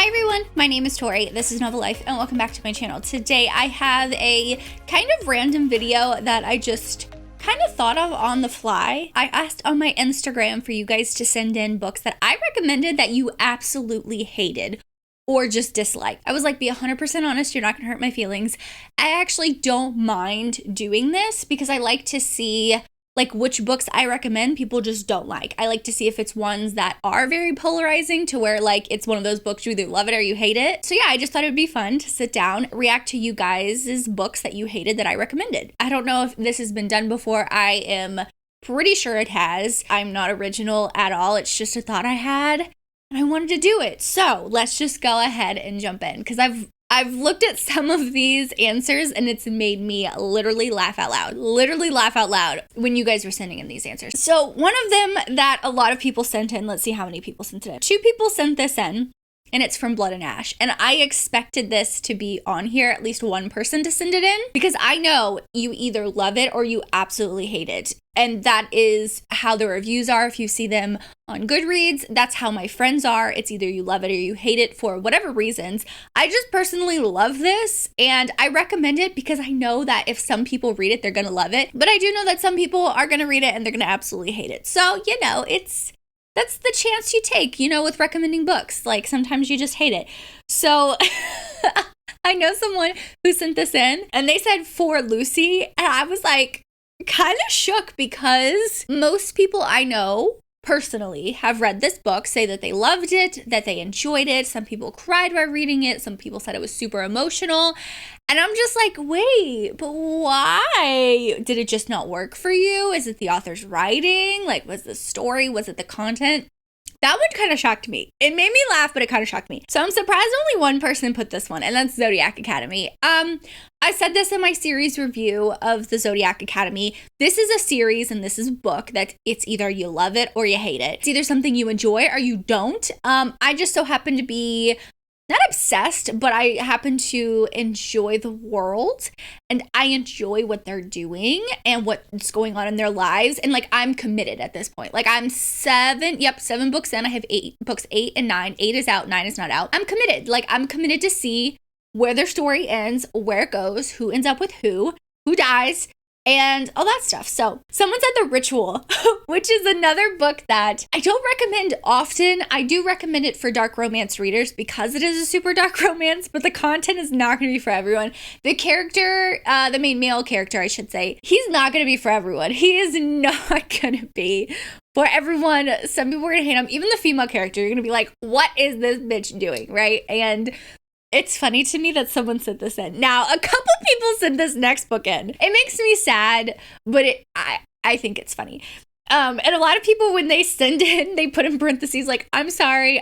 Hi everyone, my name is Tori, this is Novel Life, and welcome back to my channel. Today I have a kind of random video that I just kind of thought of on the fly. I asked on my Instagram for you guys to send in books that I recommended that you absolutely hated or just disliked. I was like, be 100% honest, you're not gonna hurt my feelings. I actually don't mind doing this because I like to see like which books I recommend people just don't like. I like to see if it's ones that are very polarizing to where like it's one of those books you either love it or you hate it. So yeah, I just thought it would be fun to sit down, react to you guys' books that you hated that I recommended. I don't know if this has been done before. I am pretty sure it has. I'm not original at all. It's just a thought I had and I wanted to do it. So let's just go ahead and jump in because I've looked at some of these answers and it's made me literally laugh out loud when you guys were sending in these answers. So one of them that a lot of people sent in, let's see how many people sent it in. 2 people sent this in and it's from Blood and Ash. And I expected this to be on here, at least one person to send it in because I know you either love it or you absolutely hate it. And that is how the reviews are. If you see them on Goodreads, that's how my friends are. It's either you love it or you hate it for whatever reasons. I just personally love this and I recommend it because I know that if some people read it, they're going to love it. But I do know that some people are going to read it and they're going to absolutely hate it. So, you know, that's the chance you take, you know, with recommending books. Like sometimes you just hate it. So I know someone who sent this in and they said For Lucy. And I was like, kind of shook because most people I know personally have read this book, say that they loved it, that they enjoyed it. Some people cried while reading it. Some people said it was super emotional. And I'm just like, wait, but why? Did it just not work for you? Is it the author's writing? Like, was the story? Was it the content? That one kind of shocked me. It made me laugh, but it kind of shocked me. So I'm surprised only one person put this one, and that's Zodiac Academy. I said this in my series review of the Zodiac Academy. This is a series and this is a book that it's either you love it or you hate it. It's either something you enjoy or you don't. I just so happen to be not obsessed, but I happen to enjoy the world and I enjoy what they're doing and what's going on in their lives. And like, I'm committed at this point. Like I'm 7 books in. I have 8 books, 8 and 9. 8 is out, 9 is not out. I'm committed. Like I'm committed to see where their story ends, where it goes, who ends up with who dies, and all that stuff. So someone said The Ritual, which is another book that I don't recommend often. I do recommend it for dark romance readers because it is a super dark romance, but the content is not going to be for everyone. The character, the main male character, I should say, he's not going to be for everyone. He is not going to be for everyone. Some people are going to hate him. Even the female character, you're going to be like, what is this bitch doing, right? And it's funny to me that someone sent this in. Now, a couple people sent this next book in. It makes me sad, but I think it's funny. And a lot of people, when they send in, they put in parentheses like, I'm sorry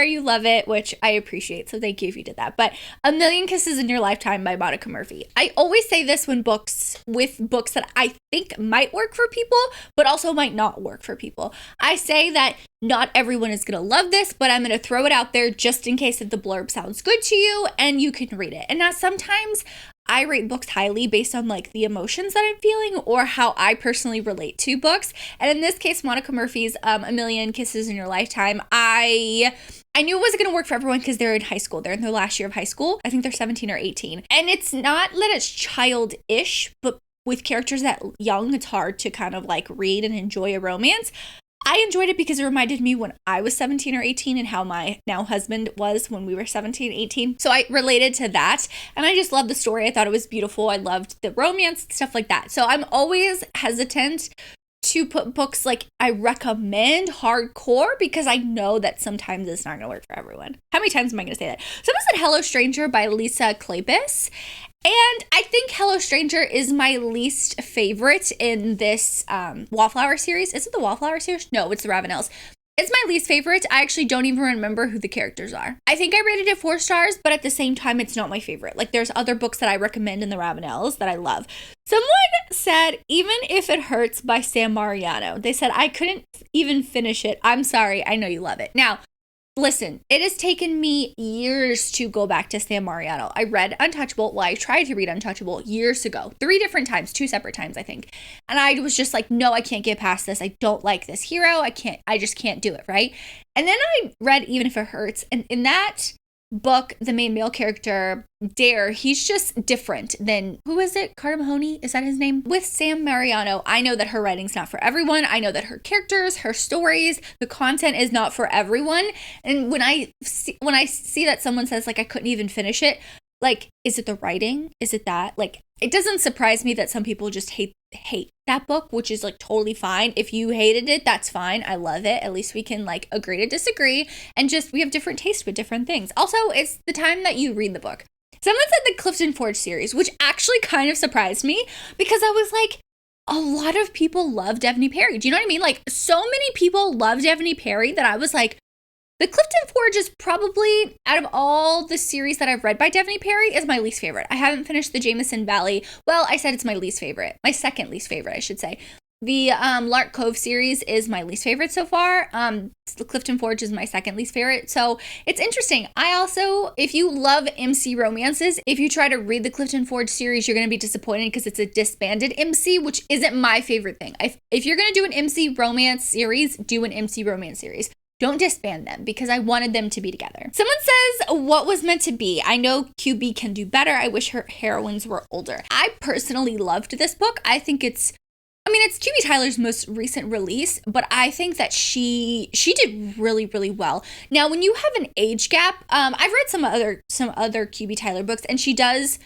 you love it, which I appreciate. So thank you if you did that. But A Million Kisses in Your Lifetime by Monica Murphy. I always say this with books that I think might work for people, but also might not work for people. I say that not everyone is going to love this, but I'm going to throw it out there just in case if the blurb sounds good to you and you can read it. And now sometimes I rate books highly based on like the emotions that I'm feeling or how I personally relate to books. And in this case, Monica Murphy's A Million Kisses in Your Lifetime, I knew it wasn't going to work for everyone because they're in high school. They're in their last year of high school. I think they're 17 or 18. And it's not that it's childish, but with characters that young, it's hard to kind of like read and enjoy a romance. I enjoyed it because it reminded me when I was 17 or 18 and how my now husband was when we were 17, 18. So I related to that and I just loved the story. I thought it was beautiful. I loved the romance, stuff like that. So I'm always hesitant to put books like I recommend hardcore because I know that sometimes it's not going to work for everyone. How many times am I going to say that? Someone said Hello Stranger by Lisa Kleypas. And I think Hello Stranger is my least favorite in this Wallflower series. Is it the Wallflower series? No, it's the Ravenels. It's my least favorite. I actually don't even remember who the characters are. I think I rated it 4 stars, but at the same time, it's not my favorite. Like there's other books that I recommend in the Ravenels that I love. Someone said, Even If It Hurts by Sam Mariano. They said, I couldn't even finish it. I'm sorry. I know you love it. Now, listen, it has taken me years to go back to Sam Mariano. I read Untouchable. Well, I tried to read Untouchable years ago, 3 different times, 2 separate times, I think. And I was just like, no, I can't get past this. I don't like this hero. I just can't do it, right? And then I read Even If It Hurts. And in that, book, the main male character, Dare, he's just different than, who is it? Carter Mahoney? Is that his name? With Sam Mariano, I know that her writing's not for everyone. I know that her characters, her stories, the content is not for everyone. And when I see that someone says, like, I couldn't even finish it, like, is it the writing? Is it that? Like, it doesn't surprise me that some people just hate that book, which is like totally fine. If you hated it, that's fine. I love it. At least we can like agree to disagree, and just we have different tastes with different things. Also, it's the time that you read the book. Someone said the Clifton Forge series, which actually kind of surprised me because I was like, a lot of people love Devney Perry. Do you know what I mean? Like, so many people love Devney Perry that I was like, the Clifton Forge is probably, out of all the series that I've read by Devney Perry, is my least favorite. I haven't finished the Jameson Valley. Well, I said it's my least favorite. My second least favorite, I should say. The Lark Cove series is my least favorite so far. The Clifton Forge is my second least favorite. So it's interesting. I also, if you love MC romances, if you try to read the Clifton Forge series, you're going to be disappointed because it's a disbanded MC, which isn't my favorite thing. If you're going to do an MC romance series, do an MC romance series. Don't disband them because I wanted them to be together. Someone says, what was meant to be? I know QB can do better. I wish her heroines were older. I personally loved this book. I think it's QB Tyler's most recent release, but I think that she did really, really well. Now, when you have an age gap, I've read some other QB Tyler books, and she does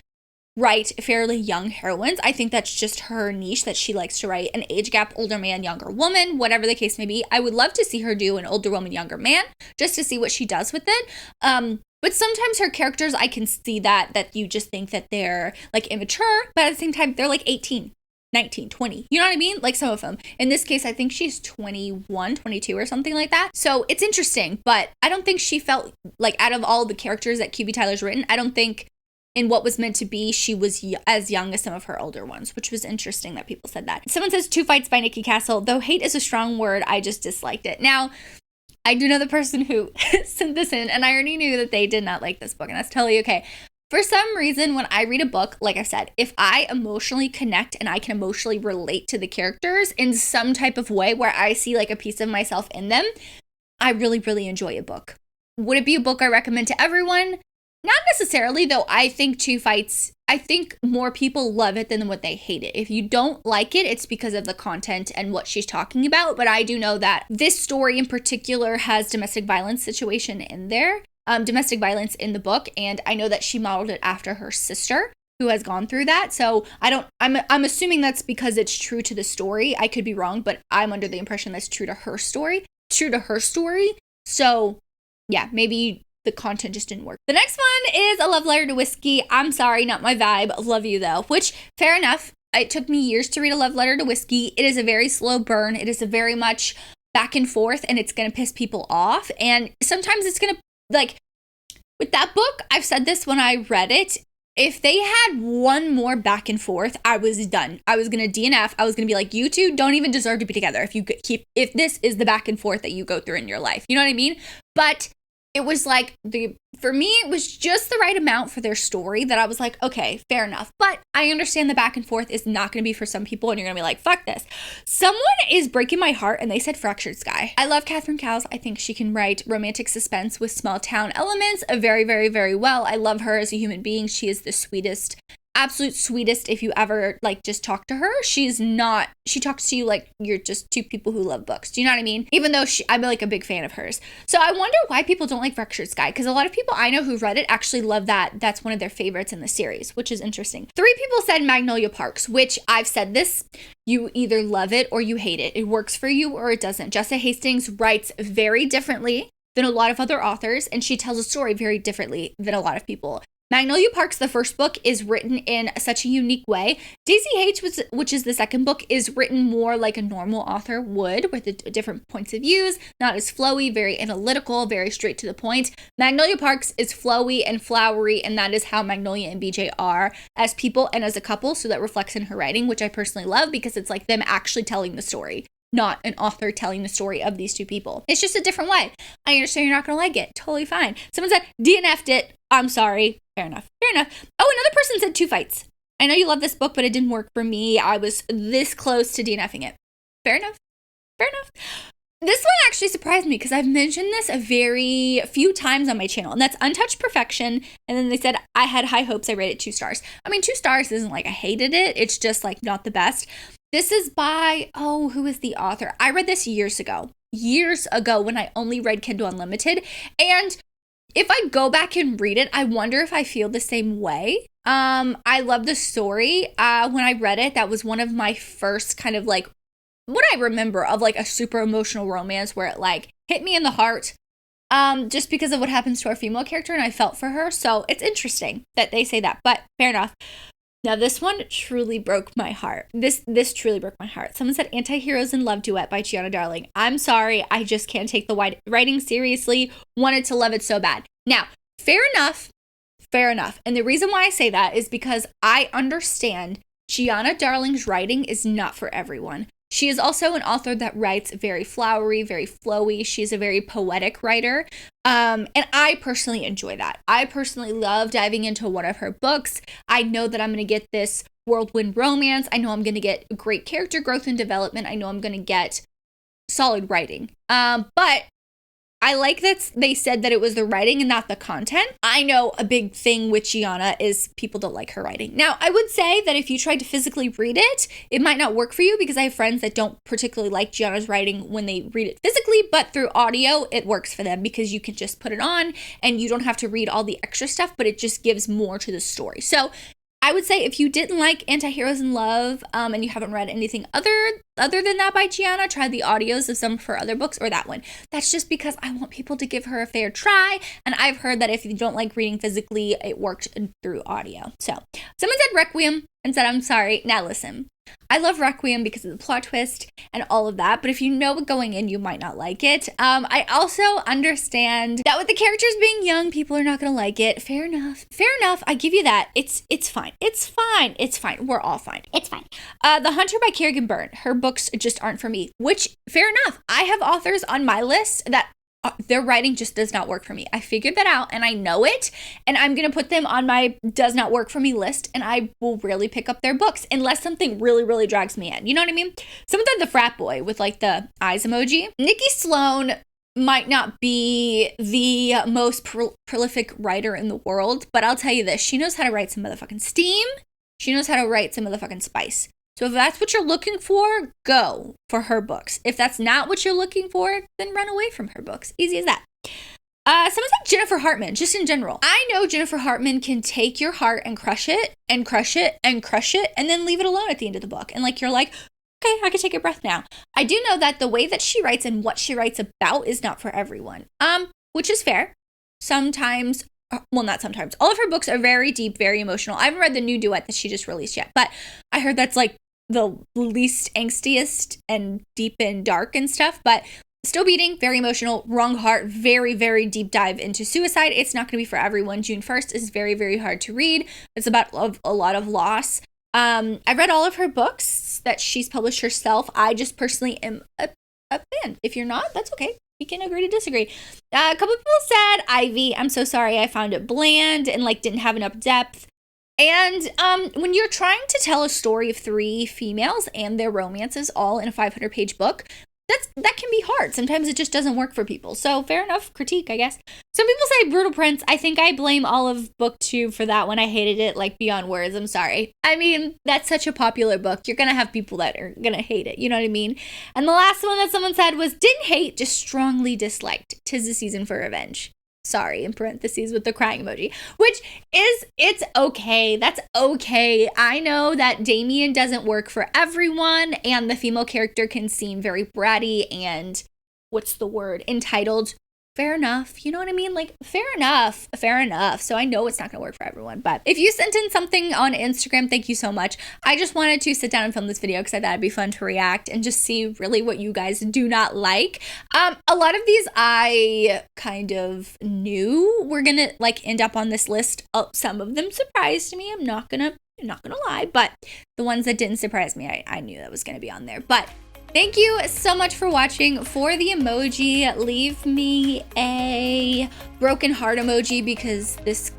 write fairly young heroines. I think that's just her niche, that she likes to write an age gap, older man, younger woman, whatever the case may be. I would love to see her do an older woman, younger man, just to see what she does with it. But sometimes her characters, I can see that you just think that they're like immature, but at the same time, they're like 18, 19, 20. You know what I mean? Like some of them. In this case, I think she's 21, 22 or something like that. So it's interesting, but I don't think she felt like, out of all the characters that QB Tyler's written, I don't think in what was meant to be, she was as young as some of her older ones, which was interesting that people said that. Someone says Two Fights by Nikki Castle. Though hate is a strong word, I just disliked it. Now, I do know the person who sent this in, and I already knew that they did not like this book, and that's totally okay. For some reason, when I read a book, like I said, if I emotionally connect and I can emotionally relate to the characters in some type of way where I see like a piece of myself in them, I really, really enjoy a book. Would it be a book I recommend to everyone? Not necessarily, though. I think Two Fights, I think more people love it than what they hate it. If you don't like it, it's because of the content and what she's talking about. But I do know that this story in particular has domestic violence situation in there, domestic violence in the book. And I know that she modeled it after her sister, who has gone through that. So I'm assuming that's because it's true to the story. I could be wrong, but I'm under the impression that's true to her story. So yeah, maybe the content just didn't work. The next one is A Love Letter to Whiskey. I'm sorry, not my vibe. Love you though. Which, fair enough. It took me years to read A Love Letter to Whiskey. It is a very slow burn. It is a very much back and forth, and it's going to piss people off. And sometimes it's going to, like, with that book, I've said this when I read it, if they had one more back and forth, I was done. I was going to DNF. I was going to be like, you two don't even deserve to be together if this is the back and forth that you go through in your life. You know what I mean? But it was like, for me, it was just the right amount for their story that I was like, okay, fair enough. But I understand the back and forth is not going to be for some people, and you're going to be like, fuck this. Someone is breaking my heart, and they said Fractured Sky. I love Catherine Cowles. I think she can write romantic suspense with small town elements very, very, very well. I love her as a human being. She is the sweetest, absolute sweetest. If you ever like just talk to her, she talks to you like you're just two people who love books. Do you know what I mean? Even though I'm like a big fan of hers. So I wonder why people don't like Fractured Sky, because a lot of people I know who read it actually love that. That's one of their favorites in the series, which is interesting. 3 people said Magnolia Parks, which I've said this. You either love it or you hate it. It works for you or it doesn't. Jessa Hastings writes very differently than a lot of other authors, and she tells a story very differently than a lot of people. Magnolia Parks, the first book, is written in such a unique way. Daisy H, which is the second book, is written more like a normal author would, with different points of views, not as flowy, very analytical, very straight to the point. Magnolia Parks is flowy and flowery, and that is how Magnolia and BJ are as people and as a couple, so that reflects in her writing, which I personally love because it's like them actually telling the story, not an author telling the story of these two people. It's just a different way. I understand you're not going to like it. Totally fine. Someone said, DNF'd it. I'm sorry. Fair enough. Oh, another person said Two Fights. I know you love this book, but it didn't work for me. I was this close to DNFing it. Fair enough. This one actually surprised me because I've mentioned this a very few times on my channel, and that's Untouched Perfection. And then they said I had high hopes. I rated 2 stars. I mean, 2 stars isn't like I hated it. It's just like not the best. This is by, oh, who is the author? I read this years ago when I only read Kindle Unlimited. And if I go back and read it, I wonder if I feel the same way. I love the story. When I read it, that was one of my first kind of like, what I remember of like a super emotional romance where it like hit me in the heart, just because of what happens to our female character, and I felt for her. So it's interesting that they say that, but fair enough. Now this one truly broke my heart. This truly broke my heart. Someone said Anti-Heroes in Love Duet by Gianna Darling. I'm sorry, I just can't take the writing seriously. Wanted to love it so bad. Now, fair enough. And the reason why I say that is because I understand Gianna Darling's writing is not for everyone. She is also an author that writes very flowery, very flowy. She's a very poetic writer. And I personally enjoy that. I personally love diving into one of her books. I know that I'm going to get this whirlwind romance. I know I'm going to get great character growth and development. I know I'm going to get solid writing. But I like that they said that it was the writing and not the content. I know a big thing with Gianna is people don't like her writing. Now, I would say that if you tried to physically read it, it might not work for you because I have friends that don't particularly like Gianna's writing when they read it physically, but through audio, it works for them because you can just put it on and you don't have to read all the extra stuff, but it just gives more to the story. So I would say if you didn't like Anti-Heroes in Love and you haven't read anything other than that by Gianna, try the audios of some of her other books or that one. That's just because I want people to give her a fair try. And I've heard that if you don't like reading physically, it worked through audio. So someone said Requiem and said, I'm sorry. Now listen, I love Requiem because of the plot twist and all of that. But if you know it going in, you might not like it. I also understand that with the characters being young, people are not going to like it. Fair enough. I give you that. It's fine. We're all fine. It's fine. The Hunter by Kerrigan Byrne. Her books just aren't for me, which fair enough. I have authors on my list that their writing just does not work for me. I figured that out and I know it, and I'm going to put them on my does not work for me list, and I will rarely pick up their books unless something really, really drags me in. You know what I mean? Someone said The Frat Boy with like the eyes emoji. Nikki Sloan might not be the most prolific writer in the world, but I'll tell you this. She knows how to write some motherfucking steam. She knows how to write some motherfucking spice. So if that's what you're looking for, go for her books. If that's not what you're looking for, then run away from her books. Easy as that. Someone said Jennifer Hartman, just in general. I know Jennifer Hartman can take your heart and crush it and crush it and crush it and then leave it alone at the end of the book. And like you're like, okay, I can take a breath now. I do know that the way that she writes and what she writes about is not for everyone. Which is fair. Sometimes, well, not sometimes. All of her books are very deep, very emotional. I haven't read the new duet that she just released yet, but I heard that's like the least angstiest and deep and dark and stuff, but still beating, very emotional, wrong heart, very, very deep dive into suicide. It's not going to be for everyone. June 1st is very, very hard to read. It's about a lot of loss. I read all of her books that she's published herself. I just personally am a fan. If you're not, that's okay. We can agree to disagree. A couple people said Ivy. I'm so sorry. I found it bland and like didn't have enough depth. And when you're trying to tell a story of 3 females and their romances all in a 500-page book, that can be hard. Sometimes it just doesn't work for people. So fair enough critique, I guess. Some people say Brutal Prince. I think I blame all of book 2 for that one. I hated it like beyond words. I'm sorry. I mean, that's such a popular book. You're going to have people that are going to hate it. You know what I mean? And the last one that someone said was didn't hate, just strongly disliked. 'Tis the Season for Revenge. Sorry, in parentheses with the crying emoji, which is, it's okay. That's okay. I know that Damien doesn't work for everyone, and the female character can seem very bratty and, what's the word, entitled. Fair enough. You know what I mean? Like, fair enough. So I know it's not going to work for everyone. But if you sent in something on Instagram, thank you so much. I just wanted to sit down and film this video because I thought it'd be fun to react and just see really what you guys do not like. A lot of these I kind of knew were going to like end up on this list. Some of them surprised me. I'm not gonna lie. But the ones that didn't surprise me, I knew that was going to be on there. But thank you so much for watching. For the emoji, leave me a broken heart emoji because this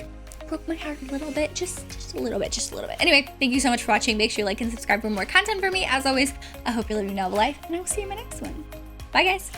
broke my heart a little bit, just a little bit. Anyway, thank you so much for watching. Make sure you like and subscribe for more content for me. As always, I hope you're living a novel life, and I will see you in my next one. Bye, guys.